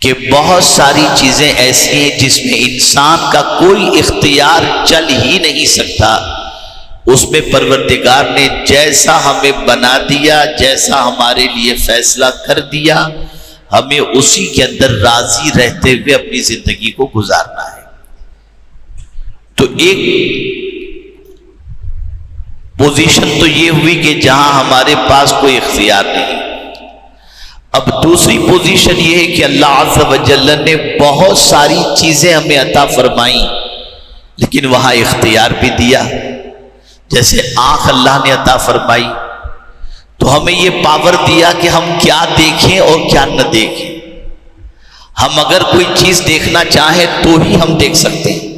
کہ بہت ساری چیزیں ایسی ہیں جس میں انسان کا کوئی اختیار چل ہی نہیں سکتا، اس میں پروردگار نے جیسا ہمیں بنا دیا، جیسا ہمارے لیے فیصلہ کر دیا، ہمیں اسی کے اندر راضی رہتے ہوئے اپنی زندگی کو گزارنا ہے۔ تو ایک پوزیشن تو یہ ہوئی کہ جہاں ہمارے پاس کوئی اختیار نہیں۔ اب دوسری پوزیشن یہ ہے کہ اللہ عز و جل نے بہت ساری چیزیں ہمیں عطا فرمائیں، لیکن وہاں اختیار بھی دیا۔ جیسے آنکھ اللہ نے عطا فرمائی تو ہمیں یہ پاور دیا کہ ہم کیا دیکھیں اور کیا نہ دیکھیں۔ ہم اگر کوئی چیز دیکھنا چاہیں تو ہی ہم دیکھ سکتے ہیں،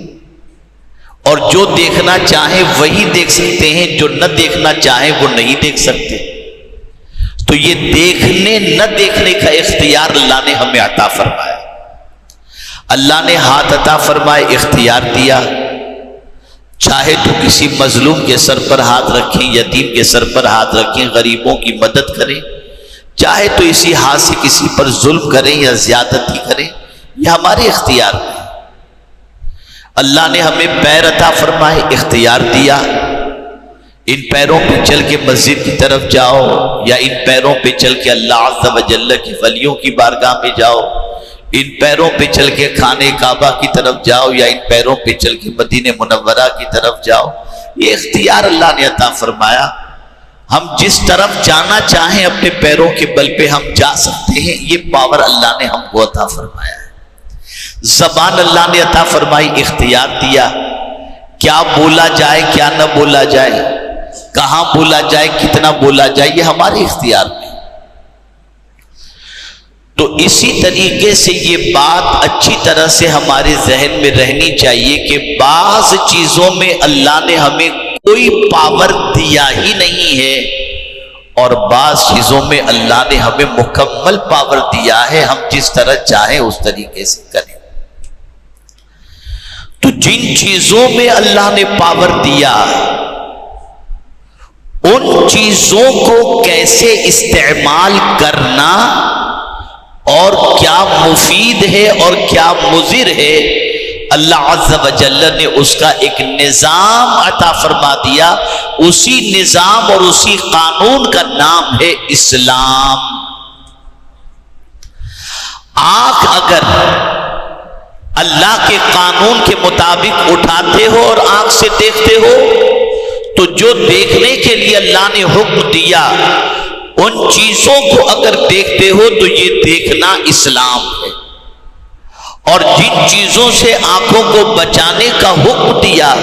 اور جو دیکھنا چاہیں وہی دیکھ سکتے ہیں، جو نہ دیکھنا چاہیں وہ نہیں دیکھ سکتے۔ تو یہ دیکھنے نہ دیکھنے کا اختیار اللہ نے ہمیں عطا فرمایا۔ اللہ نے ہاتھ عطا فرمائے، اختیار دیا، چاہے تو کسی مظلوم کے سر پر ہاتھ رکھیں، یتیم کے سر پر ہاتھ رکھیں، غریبوں کی مدد کریں، چاہے تو اسی ہاتھ سے کسی پر ظلم کریں یا زیادتی کریں، یہ ہمارے اختیار میں۔ اللہ نے ہمیں پیر عطا فرمائے، اختیار دیا، ان پیروں پہ چل کے مسجد کی طرف جاؤ، یا ان پیروں پہ چل کے اللہ عز و جل کی ولیوں کی بارگاہ میں جاؤ، ان پیروں پہ چل کے خانہ کعبہ کی طرف جاؤ، یا ان پیروں پہ چل کے مدینہ منورہ کی طرف جاؤ۔ یہ اختیار اللہ نے عطا فرمایا۔ ہم جس طرف جانا چاہیں اپنے پیروں کے بل پہ ہم جا سکتے ہیں، یہ پاور اللہ نے ہم کو عطا فرمایا ہے۔ زبان اللہ نے عطا فرمائی، اختیار دیا، کیا بولا جائے کیا نہ بولا جائے، کہاں بولا جائے کتنا بولا جائے، یہ ہمارے اختیار میں۔ تو اسی طریقے سے یہ بات اچھی طرح سے ہمارے ذہن میں رہنی چاہیے کہ بعض چیزوں میں اللہ نے ہمیں کوئی پاور دیا ہی نہیں ہے، اور بعض چیزوں میں اللہ نے ہمیں مکمل پاور دیا ہے، ہم جس طرح چاہیں اس طریقے سے کریں۔ تو جن چیزوں میں اللہ نے پاور دیا، ان چیزوں کو کیسے استعمال کرنا اور کیا مفید ہے اور کیا مضر ہے، اللہ عز و جل نے اس کا ایک نظام عطا فرما دیا۔ اسی نظام اور اسی قانون کا نام ہے اسلام۔ آنکھ اگر اللہ کے قانون کے مطابق اٹھاتے ہو اور آنکھ سے دیکھتے ہو، تو جو دیکھنے کے لیے اللہ نے حکم دیا ان چیزوں کو اگر دیکھتے ہو تو یہ دیکھنا اسلام ہے، اور جن چیزوں سے آنکھوں کو بچانے کا حکم دیا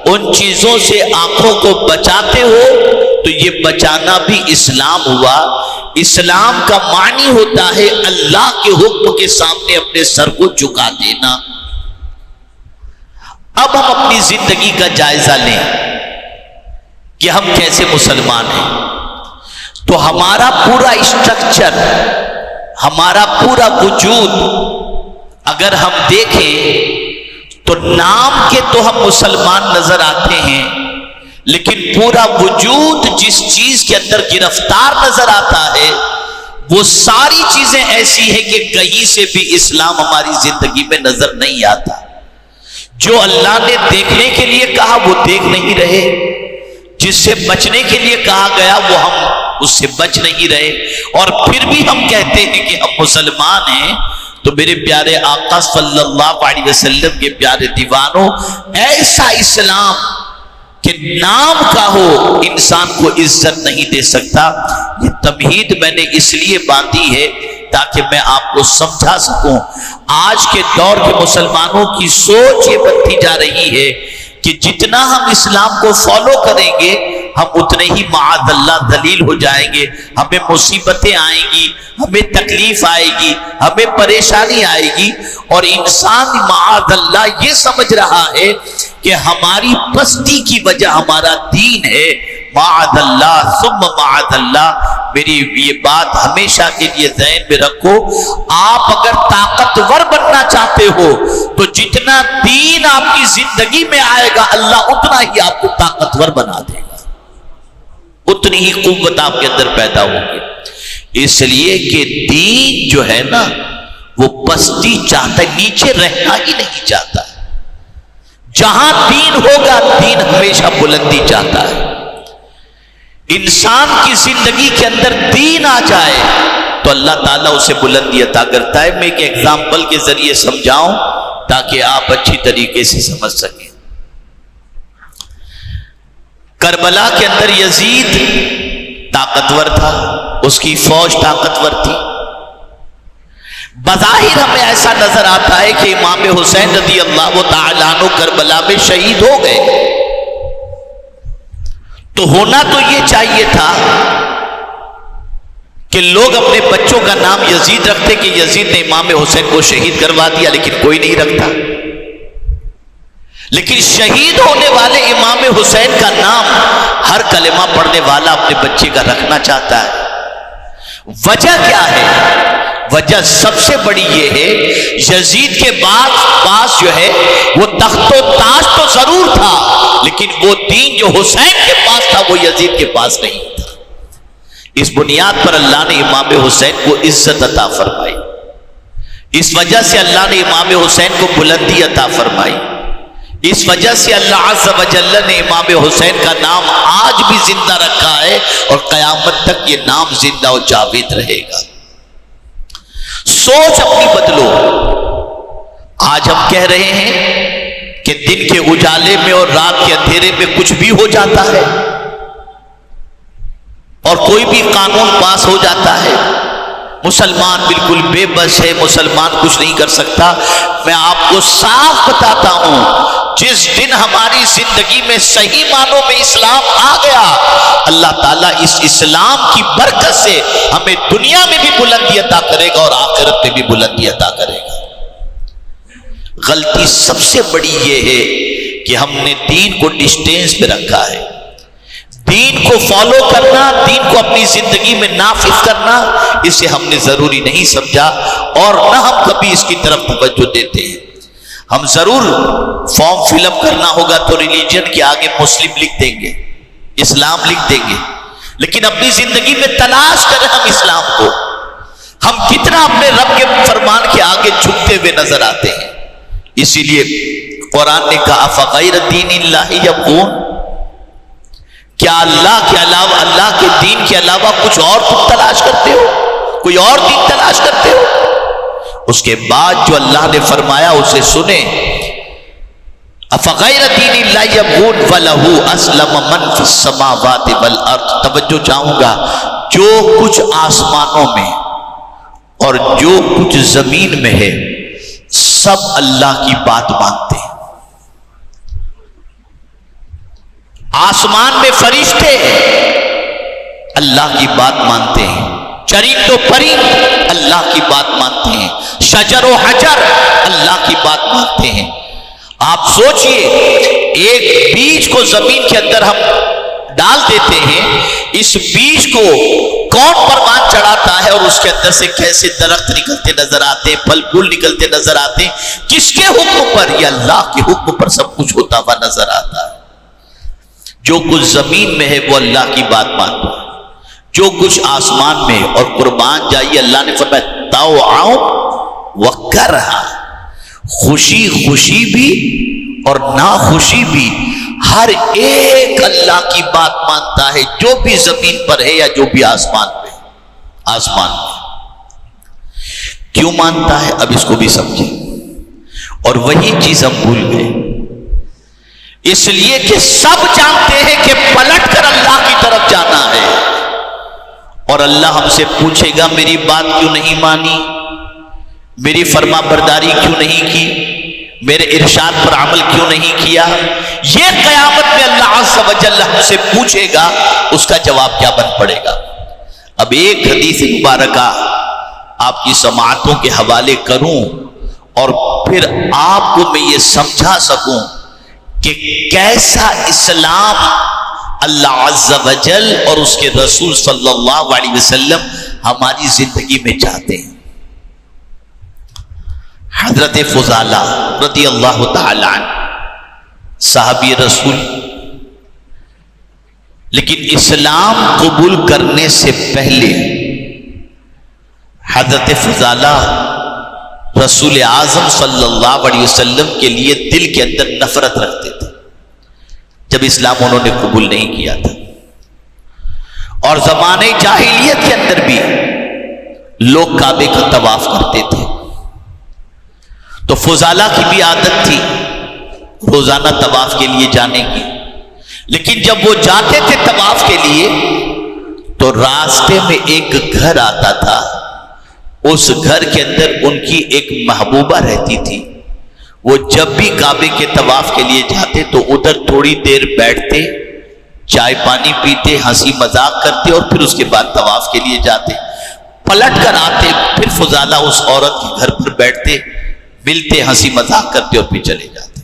ان چیزوں سے آنکھوں کو بچاتے ہو تو یہ بچانا بھی اسلام ہوا۔ اسلام کا معنی ہوتا ہے اللہ کے حکم کے سامنے اپنے سر کو جھکا دینا۔ اب ہم اپنی زندگی کا جائزہ لیں کہ ہم کیسے مسلمان ہیں۔ تو ہمارا پورا اسٹرکچر، ہمارا پورا وجود اگر ہم دیکھیں تو نام کے تو ہم مسلمان نظر آتے ہیں، لیکن پورا وجود جس چیز کے اندر گرفتار نظر آتا ہے وہ ساری چیزیں ایسی ہیں کہ کہیں سے بھی اسلام ہماری زندگی میں نظر نہیں آتا۔ جو اللہ نے دیکھنے کے لیے کہا وہ دیکھ نہیں رہے، جس سے بچنے کے لیے کہا گیا وہ ہم اس سے بچ نہیں رہے، اور پھر بھی ہم کہتے ہیں کہ ہم مسلمان ہیں۔ تو میرے پیارے آقا صلی اللہ علیہ وسلم کے پیارے دیوانوں، ایسا اسلام کہ نام کا ہو انسان کو عزت نہیں دے سکتا۔ یہ تمہید میں نے اس لیے باندھی ہے تاکہ میں آپ کو سمجھا سکوں۔ آج کے دور کے مسلمانوں کی سوچ یہ بنتی جا رہی ہے کہ جتنا ہم اسلام کو فالو کریں گے ہم اتنے ہی معاذ اللہ ذلیل ہو جائیں گے، ہمیں مصیبتیں آئیں گی، ہمیں تکلیف آئے گی، ہمیں پریشانی آئے گی، اور انسان معاذ اللہ یہ سمجھ رہا ہے کہ ہماری پستی کی وجہ ہمارا دین ہے۔ معاذ اللہ ثم معاذ اللہ۔ میری یہ بات ہمیشہ کے لیے ذہن میں رکھو، آپ اگر طاقتور بننا چاہتے ہو تو جتنا دین آپ کی زندگی میں آئے گا اللہ اتنا ہی آپ کو طاقتور بنا دے گا، اتنی ہی قوت آپ کے اندر پیدا ہوگی۔ اس لیے کہ دین جو ہے نا وہ پستی چاہتا ہے، نیچے رہنا ہی نہیں چاہتا۔ جہاں دین ہوگا دین ہمیشہ بلندی چاہتا ہے۔ انسان کی زندگی کے اندر دین آ جائے تو اللہ تعالیٰ اسے بلندی عطا کرتا ہے۔ میں ایک ایگزامپل کے ذریعے سمجھاؤں تاکہ آپ اچھی طریقے سے سمجھ سکیں۔ کربلا کے اندر یزید طاقتور تھا، اس کی فوج طاقتور تھی۔ بظاہر ہمیں ایسا نظر آتا ہے کہ امام حسین رضی اللہ تعالیٰ عنہ کربلا میں شہید ہو گئے، تو ہونا تو یہ چاہیے تھا کہ لوگ اپنے بچوں کا نام یزید رکھتے کہ یزید نے امام حسین کو شہید کروا دیا، لیکن کوئی نہیں رکھتا۔ لیکن شہید ہونے والے امام حسین کا نام ہر کلمہ پڑھنے والا اپنے بچے کا رکھنا چاہتا ہے۔ وجہ کیا ہے؟ وجہ سب سے بڑی یہ ہے، یزید کے پاس جو ہے وہ تخت و تاج تو ضرور تھا، لیکن وہ دین جو حسین کے پاس تھا وہ یزید کے پاس نہیں تھا۔ اس بنیاد پر اللہ نے امام حسین کو عزت عطا فرمائی، اس وجہ سے اللہ نے امام حسین کو بلندی عطا فرمائی، اس وجہ سے اللہ عز و جل نے امام حسین کا نام آج بھی زندہ رکھا ہے، اور قیامت تک یہ نام زندہ و جاوید رہے گا۔ سوچ اپنی بدلو۔ آج ہم کہہ رہے ہیں کہ دن کے اجالے میں اور رات کے اندھیرے میں کچھ بھی ہو جاتا ہے اور کوئی بھی قانون پاس ہو جاتا ہے، مسلمان بالکل بے بس ہے، مسلمان کچھ نہیں کر سکتا۔ میں آپ کو صاف بتاتا ہوں، جس دن ہماری زندگی میں صحیح معنوں میں اسلام آ گیا، اللہ تعالیٰ اس اسلام کی برکت سے ہمیں دنیا میں بھی بلندی عطا کرے گا اور آخرت میں بھی بلندی عطا کرے گا۔ غلطی سب سے بڑی یہ ہے کہ ہم نے دین کو ڈسٹینس پہ رکھا ہے۔ دین کو فالو کرنا، دین کو اپنی زندگی میں نافذ کرنا، اسے ہم نے ضروری نہیں سمجھا، اور نہ ہم کبھی اس کی طرف توجہ دیتے ہیں۔ ہم ضرور فارم فل اپ کرنا ہوگا تو ریلیجن کے آگے مسلم لکھ دیں گے، اسلام لکھ دیں گے، لیکن اپنی زندگی میں تلاش کریں ہم اسلام کو، ہم کتنا اپنے رب کے فرمان کے آگے جھکتے ہوئے نظر آتے ہیں۔ اسی لیے قرآن نے کہا افغیر دین اللہ یبغون، کیا اللہ کے علاوہ، اللہ کے دین کے علاوہ کچھ اور تم تلاش کرتے ہو، کوئی اور دین تلاش کرتے ہو؟ اس کے بعد جو اللہ نے فرمایا اسے سنیں، افغیر دین اللہ یبغون وَلَهُ أَسْلَمَ مَنْ فِي السَّمَاوَاتِ وَالْأَرْضِ۔ توجہ چاہوں گا، جو کچھ آسمانوں میں اور جو کچھ زمین میں ہے سب اللہ کی بات مانتے ہیں۔ آسمان میں فرشتے اللہ کی بات مانتے ہیں، چرند و پرند اللہ کی بات مانتے ہیں، شجر و حجر اللہ کی بات مانتے ہیں۔ آپ سوچئے، ایک بیج کو زمین کے اندر ہم ڈال دیتے ہیں، اس بیج کو کون پروان چڑھاتا ہے اور اس کے اندر سے کیسے درخت نکلتے نظر آتے ہیں، پھل پھول نکلتے نظر آتے ہیں، کس کے حکم پر؟ یہ اللہ کے حکم پر سب کچھ ہوتا ہوا نظر آتا ہے۔ جو کچھ زمین میں ہے وہ اللہ کی بات مانتا ہے، جو کچھ آسمان میں، اور قربان جائیے اللہ نے فرمایا طوعا وکرہا، خوشی خوشی بھی اور ناخوشی بھی، ہر ایک اللہ کی بات مانتا ہے، جو بھی زمین پر ہے یا جو بھی آسمان پہ، آسمان میں۔ کیوں مانتا ہے اب اس کو بھی سمجھیں، اور وہی چیز ہم بھول گئے، اس لیے کہ سب جانتے ہیں کہ پلٹ کر اللہ کی طرف جانا ہے، اور اللہ ہم سے پوچھے گا میری بات کیوں نہیں مانی، میری فرما برداری کیوں نہیں کی، میرے ارشاد پر عمل کیوں نہیں کیا؟ یہ قیامت میں اللہ عز و جل ہم سے پوچھے گا، اس کا جواب کیا بن پڑے گا؟ اب ایک حدیث مبارکہ آپ کی سماعتوں کے حوالے کروں اور پھر آپ کو میں یہ سمجھا سکوں کہ کیسا اسلام اللہ عز و جل اور اس کے رسول صلی اللہ علیہ وسلم ہماری زندگی میں چاہتے ہیں۔ حضرت فضالہ رضی اللہ تعالی عنہ صحابی رسول، لیکن اسلام قبول کرنے سے پہلے حضرت فضالہ رسول اعظم صلی اللہ علیہ وسلم کے لیے دل کے اندر نفرت رکھتے تھے جب اسلام انہوں نے قبول نہیں کیا تھا. اور زمانے جاہلیت کے اندر بھی لوگ کعبے کا طواف کرتے تھے. تو فضالہ کی بھی عادت تھی روزانہ طواف کے لیے جانے کی. لیکن جب وہ جاتے تھے طواف کے لیے تو راستے میں ایک گھر آتا تھا. اس گھر کے اندر ان کی ایک محبوبہ رہتی تھی. وہ جب بھی کعبے کے طواف کے لیے جاتے تو ادھر تھوڑی دیر بیٹھتے, چائے پانی پیتے, ہنسی مذاق کرتے اور پھر اس کے بعد طواف کے لیے جاتے. پلٹ کر آتے, پھر فضالہ اس عورت کے گھر پر بیٹھتے, ملتے, ہنسی مذاق کرتے اور پھر چلے جاتے.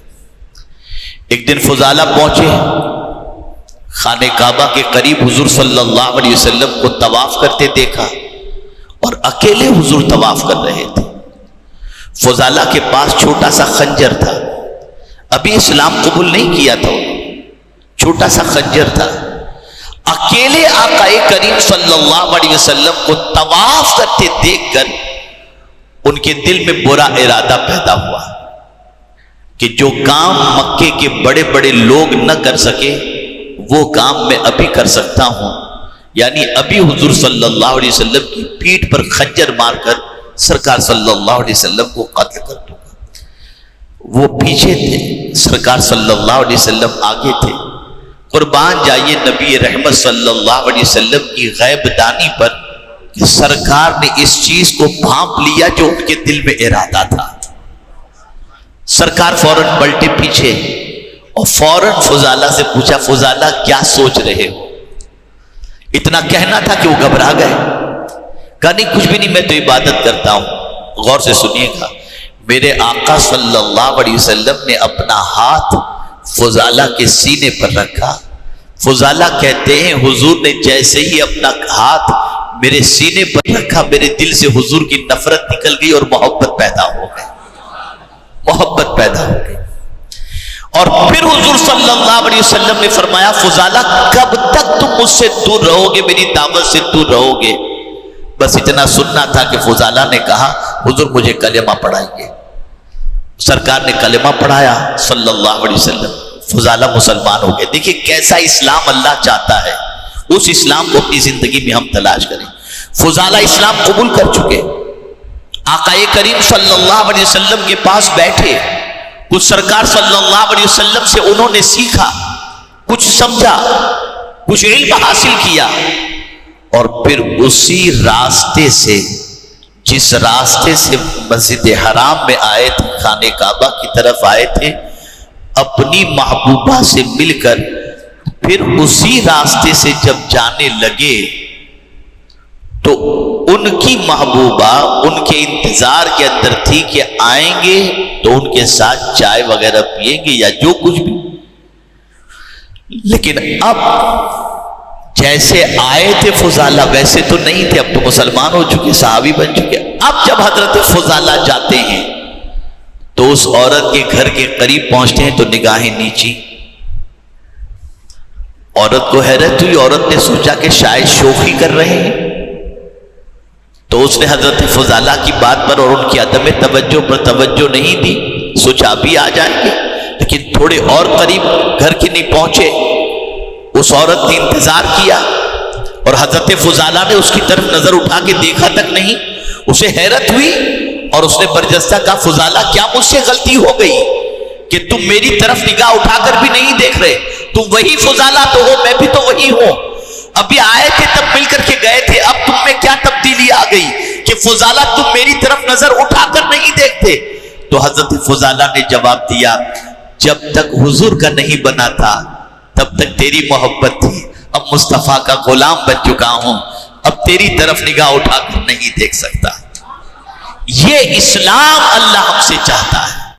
ایک دن فضالہ پہنچے, خانہ کعبہ کے قریب حضور صلی اللہ علیہ وسلم کو طواف کرتے دیکھا اور اکیلے حضور طواف کر رہے تھے. فضالہ کے پاس چھوٹا سا خنجر تھا, ابھی اسلام قبول نہیں کیا تھا, چھوٹا سا خنجر تھا. اکیلے آقا کریم صلی اللہ علیہ وسلم کو طواف کرتے دیکھ کر ان کے دل میں برا ارادہ پیدا ہوا کہ جو کام مکے کے بڑے بڑے لوگ نہ کر سکے وہ کام میں ابھی کر سکتا ہوں. یعنی ابھی حضور صلی اللہ علیہ وسلم کی پیٹھ پر خنجر مار کر سرکار صلی اللہ علیہ وسلم کو قتل کر دوں گا. وہ پیچھے تھے, سرکار صلی اللہ علیہ وسلم آگے تھے. قربان جائیے نبی رحمت صلی اللہ علیہ وسلم کی غیب دانی پر کہ سرکار نے اس چیز کو بھانپ لیا جو ان کے دل میں ارادہ تھا. سرکار فوراً پلٹے پیچھے اور فوراً فضالہ سے پوچھا, فضالہ کیا سوچ رہے ہو؟ اتنا کہنا تھا کہ وہ گھبرا گئے. کہا نہیں کچھ بھی نہیں, میں تو عبادت کرتا ہوں. غور سے سنیے گا, میرے آقا صلی اللہ علیہ وسلم نے اپنا ہاتھ فضالہ کے سینے پر رکھا. فضالہ کہتے ہیں حضور نے جیسے ہی اپنا ہاتھ میرے سینے پر رکھا میرے دل سے حضور کی نفرت نکل گئی اور محبت پیدا ہو گئی, محبت پیدا ہو گئی. اور پھر حضور صلی اللہ علیہ وسلم نے فرمایا فضالہ کب تک تم مجھ سے دور رہو گے, میری دعوت سے دور رہو گے؟ بس اتنا سننا تھا کہ فضالہ نے کہا حضور مجھے کلمہ پڑھائیے. سرکار نے کلمہ پڑھایا صلی اللہ علیہ وسلم, فضالہ مسلمان ہو گئے. دیکھیں کیسا اسلام اللہ چاہتا ہے, اس اسلام کو اپنی زندگی میں ہم تلاش کریں. فضالہ اسلام قبول کر چکے, آقا کریم صلی اللہ علیہ وسلم کے پاس بیٹھے, کچھ سرکار صلی اللہ علیہ وسلم سے انہوں نے سیکھا, کچھ سمجھا, کچھ علم حاصل کیا. اور پھر اسی راستے سے, جس راستے سے مسجد حرام میں آئے تھے, خانہ کعبہ کی طرف آئے تھے, اپنی محبوبہ سے مل کر پھر اسی راستے سے جب جانے لگے تو ان کی محبوبہ ان کے انتظار کے اندر تھی کہ آئیں گے تو ان کے ساتھ چائے وغیرہ پیئیں گے یا جو کچھ بھی. لیکن اب جیسے آئے تھے فضالہ ویسے تو نہیں تھے, اب تو مسلمان ہو چکے, صحابی بن چکے. اب جب حضرت فضالہ جاتے ہیں تو اس عورت کے گھر کے قریب پہنچتے ہیں تو نگاہیں نیچی. عورت کو حیرت ہوئی, عورت نے سوچا کہ شاید شوخی کر رہے ہیں, تو اس نے حضرت فضالہ کی بات پر اور ان کی عدم توجہ پر توجہ نہیں دی, سوچا ابھی آ جائیں گے. لیکن تھوڑے اور قریب گھر کے نہیں پہنچے, اس عورت نے انتظار کیا اور حضرت فضالہ نے اس کی طرف نظر اٹھا کے دیکھا تک نہیں. اسے حیرت ہوئی اور اس نے برجستہ کہا فضالہ کیا مجھ سے غلطی ہو گئی کہ تم میری طرف نگاہ اٹھا کر بھی نہیں دیکھ رہے؟ تم وہی فضالہ تو ہو, میں بھی تو وہی ہوں. ابھی آئے تھے تب مل کر کے گئے تھے, اب تم میں کیا تبدیلی آ گئی کہ فضالہ تم میری طرف نظر اٹھا کر نہیں دیکھتے؟ تو حضرت فضالہ نے جواب دیا جب تک حضور کا نہیں بنا تھا تب تک تیری محبت تھی, اب مصطفیٰ کا غلام بن چکا ہوں, اب تیری طرف نگاہ اٹھا کر نہیں دیکھ سکتا. یہ اسلام اللہ ہم سے چاہتا ہے.